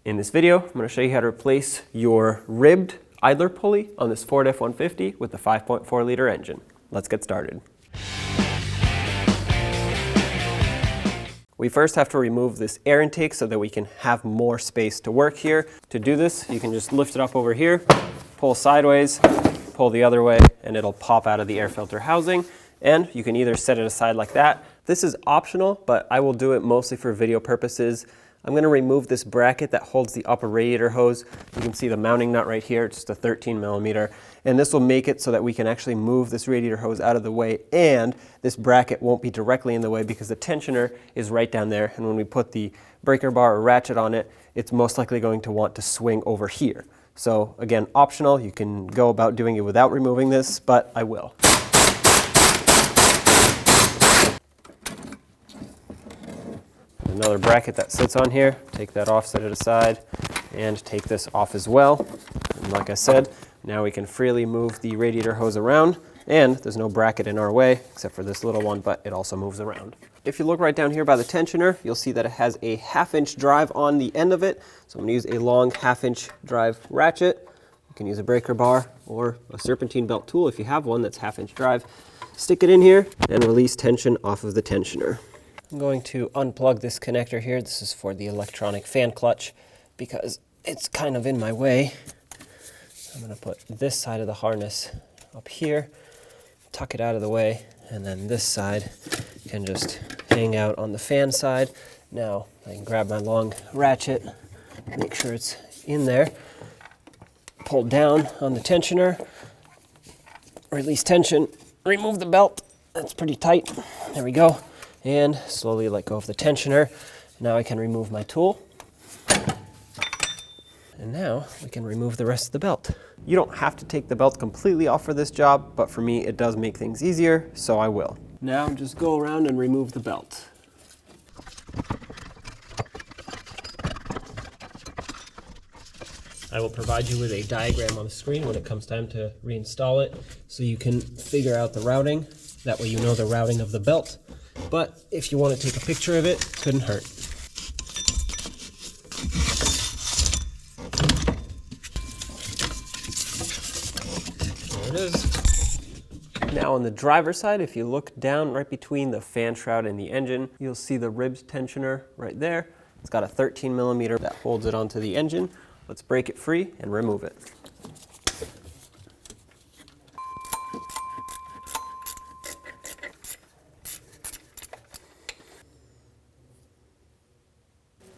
In this video, I'm going to show you how to replace your ribbed idler pulley on this Ford F-150 with the 5.4 liter engine. Let's get started. We first have to remove this air intake so that we can have more space to work here. To do this, you can just lift it up over here, pull sideways, pull the other way, and it'll pop out of the air filter housing. And you can either set it aside like that. This is optional, but I will do it mostly for video purposes. I'm going to remove this bracket that holds the upper radiator hose. You can see the mounting nut right here, just a 13 millimeter. And this will make it so that we can actually move this radiator hose out of the way, and this bracket won't be directly in the way because the tensioner is right down there. And when we put the breaker bar or ratchet on it, it's most likely going to want to swing over here. So again, optional. You can go about doing it without removing this, but I will. Another bracket that sits on here, take that off, set it aside, and take this off as well. And like I said, now we can freely move the radiator hose around, and there's no bracket in our way, except for this little one, but it also moves around. If you look right down here by the tensioner, you'll see that it has a 1/2-inch drive on the end of it. So I'm going to use a long 1/2-inch drive ratchet. You can use a breaker bar or a serpentine belt tool if you have one that's 1/2-inch drive. Stick it in here and release tension off of the tensioner. I'm going to unplug this connector here. This is for the electronic fan clutch because it's kind of in my way. I'm going to put this side of the harness up here, tuck it out of the way, and then this side can just hang out on the fan side. Now I can grab my long ratchet, make sure it's in there, pull down on the tensioner, release tension, remove the belt. That's pretty tight. There we go. And slowly let go of the tensioner. Now I can remove my tool. And now we can remove the rest of the belt. You don't have to take the belt completely off for this job, but for me it does make things easier, so I will. Now just go around and remove the belt. I will provide you with a diagram on the screen when it comes time to reinstall it, so you can figure out the routing. That way you know the routing of the belt. But if you want to take a picture of it, couldn't hurt. There it is. Now on the driver's side, if you look down right between the fan shroud and the engine, you'll see the ribs tensioner right there. It's got a 13 millimeter that holds it onto the engine. Let's break it free and remove it.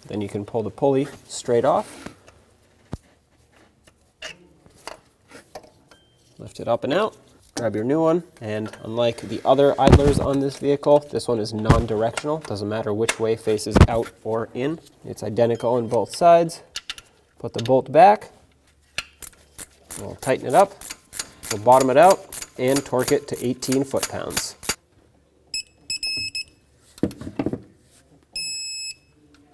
Then you can pull the pulley straight off. Lift it up and out. Grab your new one. And unlike the other idlers on this vehicle, this one is non-directional. Doesn't matter which way faces out or in. It's identical on both sides. Put the bolt back. We'll tighten it up. We'll bottom it out and torque it to 18 foot-pounds.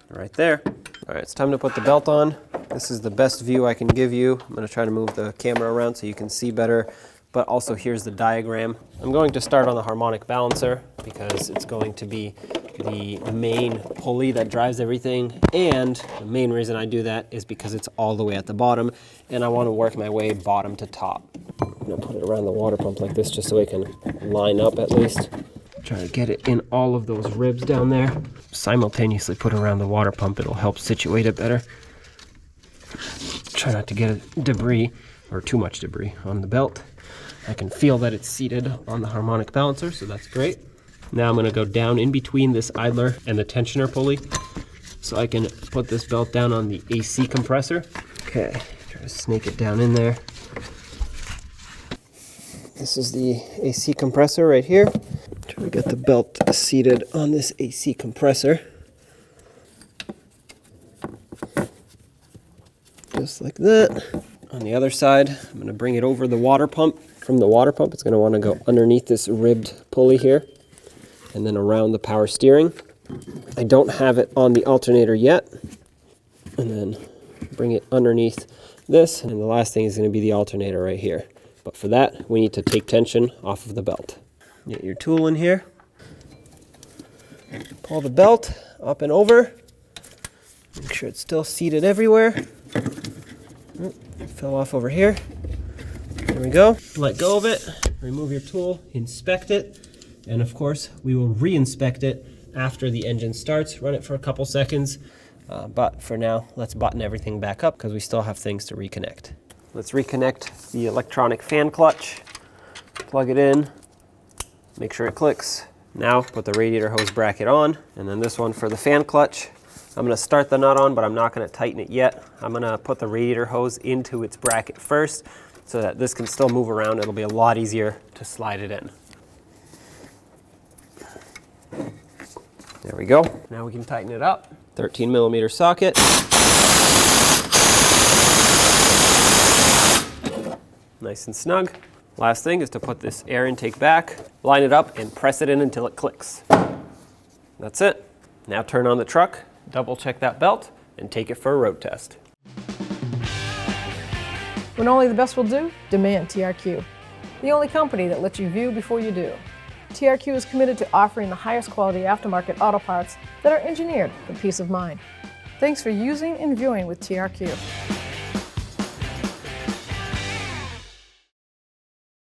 Right there. All right, it's time to put the belt on. This is the best view I can give you. I'm going to try to move the camera around so you can see better, but also here's the diagram. I'm going to start on the harmonic balancer because it's going to be the main pulley that drives everything, and the main reason I do that is because it's all the way at the bottom, and I want to work my way bottom to top. I'm going to put it around the water pump like this just so it can line up at least. Try to get it in all of those ribs down there. Simultaneously put it around the water pump. It'll help situate it better. Try not to get debris or too much debris on the belt. I can feel that it's seated on the harmonic balancer, so that's great. Now I'm going to go down in between this idler and the tensioner pulley so I can put this belt down on the AC compressor. Okay, try to snake it down in there. This is the AC compressor right here. Try to get the belt seated on this AC compressor. Just like that. On the other side, I'm going to bring it over the water pump. From the water pump, it's going to want to go underneath this ribbed pulley here and then around the power steering. I don't have it on the alternator yet. And then bring it underneath this. And the last thing is going to be the alternator right here. But for that, we need to take tension off of the belt. Get your tool in here. Pull the belt up and over. Make sure it's still seated everywhere. Oh, fell off over here. There we go. Let go of it, remove your tool, inspect it, and of course we will re-inspect it after the engine starts. Run it for a couple seconds, but for now let's button everything back up because we still have things to reconnect. Let's reconnect the electronic fan clutch, plug it in, make sure it clicks. Now put the radiator hose bracket on, and then this one for the fan clutch. I'm going to start the nut on, but I'm not going to tighten it yet. I'm going to put the radiator hose into its bracket first so that this can still move around. It'll be a lot easier to slide it in. There we go. Now we can tighten it up. 13mm socket. Nice and snug. Last thing is to put this air intake back, line it up, and press it in until it clicks. That's it. Now turn on the truck, double check that belt, and take it for a road test. When only the best will do, demand TRQ. The only company that lets you view before you do. TRQ is committed to offering the highest quality aftermarket auto parts that are engineered for peace of mind. Thanks for using and viewing with TRQ.